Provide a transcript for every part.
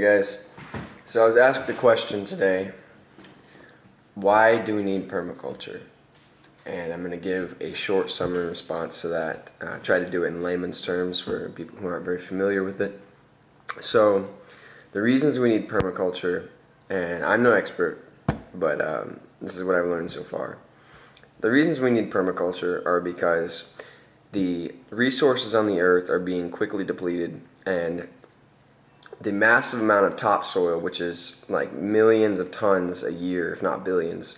guys, so I was asked the question today, why do we need permaculture? And I'm going to give a short summary response to that. Try to do it in layman's terms for people who aren't very familiar with it. So the reasons we need permaculture, and I'm no expert, but this is what I've learned so far. The reasons we need permaculture are because the resources on the earth are being quickly depleted, and the massive amount of topsoil, which is like millions of tons a year, if not billions,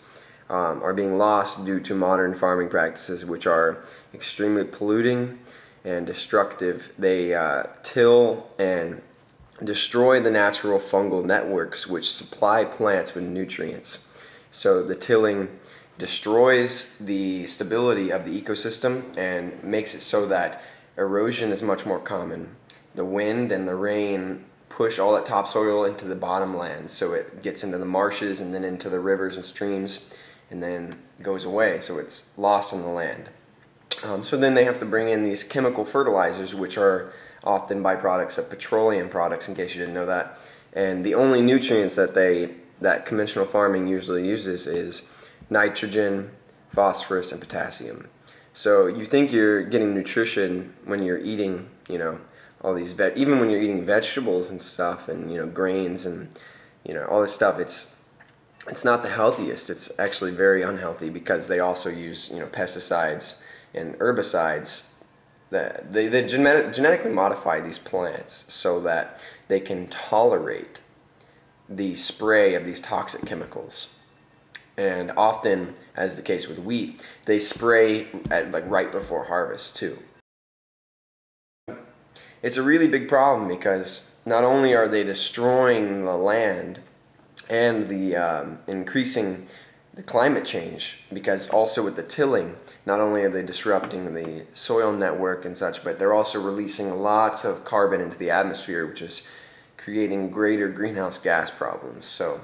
are being lost due to modern farming practices, which are extremely polluting and destructive. They till and destroy the natural fungal networks which supply plants with nutrients. So the tilling destroys the stability of the ecosystem and makes it so that erosion is much more common. The wind and the rain push all that topsoil into the bottom land, so it gets into the marshes and then into the rivers and streams and then goes away, so it's lost in the land. So then they have to bring in these chemical fertilizers, which are often byproducts of petroleum products, in case you didn't know that. And the only nutrients that conventional farming usually uses is nitrogen, phosphorus, and potassium. So you think you're getting nutrition when you're eating, all these even when you're eating vegetables and stuff, and grains and all this stuff, it's not the healthiest. It's actually very unhealthy because they also use pesticides and herbicides. That they genetically modify these plants so that they can tolerate the spray of these toxic chemicals. And often, as the case with wheat, they spray at right before harvest too. It's a really big problem because not only are they destroying the land and the increasing the climate change, because also with the tilling, not only are they disrupting the soil network and such, but they're also releasing lots of carbon into the atmosphere, which is creating greater greenhouse gas problems. So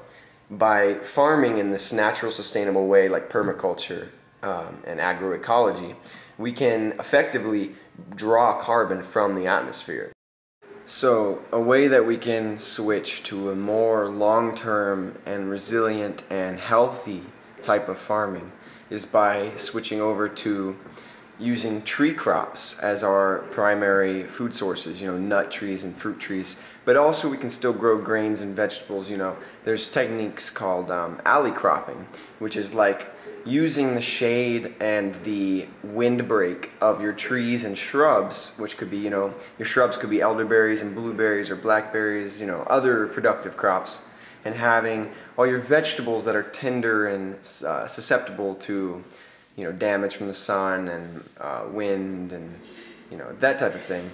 by farming in this natural, sustainable way like permaculture and agroecology, we can effectively draw carbon from the atmosphere. So a way that we can switch to a more long-term and resilient and healthy type of farming is by switching over to using tree crops as our primary food sources, nut trees and fruit trees, but also we can still grow grains and vegetables. There's techniques called alley cropping, which is like using the shade and the windbreak of your trees and shrubs, which could be, your shrubs could be elderberries and blueberries or blackberries, other productive crops, and having all your vegetables that are tender and susceptible to damage from the sun and wind and that type of thing,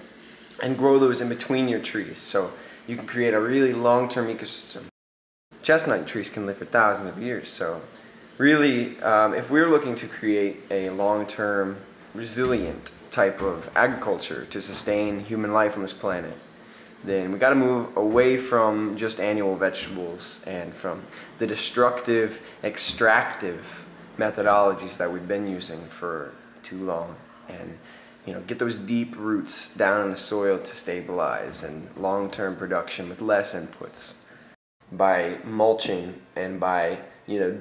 and grow those in between your trees, so you can create a really long-term ecosystem. Chestnut trees can live for thousands of years, so really, if we're looking to create a long-term, resilient type of agriculture to sustain human life on this planet, then we got to move away from just annual vegetables and from the destructive, extractive methodologies that we've been using for too long, and get those deep roots down in the soil to stabilize and long-term production with less inputs by mulching and by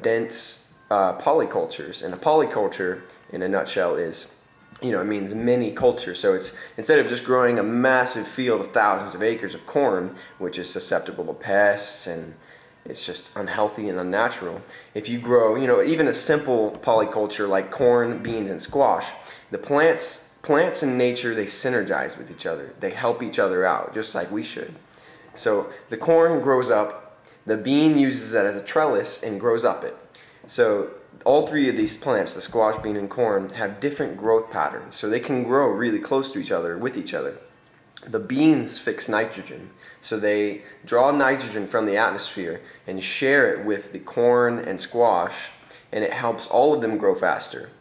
dense polycultures. And a polyculture in a nutshell is it means many cultures. So it's, instead of just growing a massive field of thousands of acres of corn, which is susceptible to pests and it's just unhealthy and unnatural, if you grow even a simple polyculture like corn, beans, and squash, the plants in nature, they synergize with each other. They help each other out, just like we should. So the corn grows up, the bean uses it as a trellis and grows up it. So all three of these plants, the squash, bean, and corn, have different growth patterns, so they can grow really close to each other, with each other. The beans fix nitrogen, so they draw nitrogen from the atmosphere and share it with the corn and squash, and it helps all of them grow faster.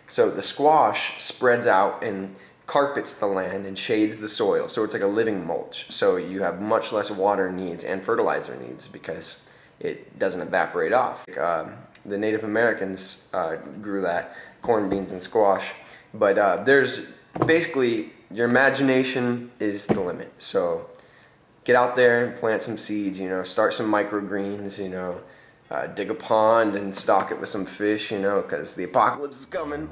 So the squash spreads out and carpets the land and shades the soil, so it's like a living mulch. So you have much less water needs and fertilizer needs because it doesn't evaporate off. The Native Americans grew that, corn, beans, and squash. But there's basically, your imagination is the limit. So get out there and plant some seeds, you know, start some microgreens, you know, dig a pond and stock it with some fish, you know, because the apocalypse is coming.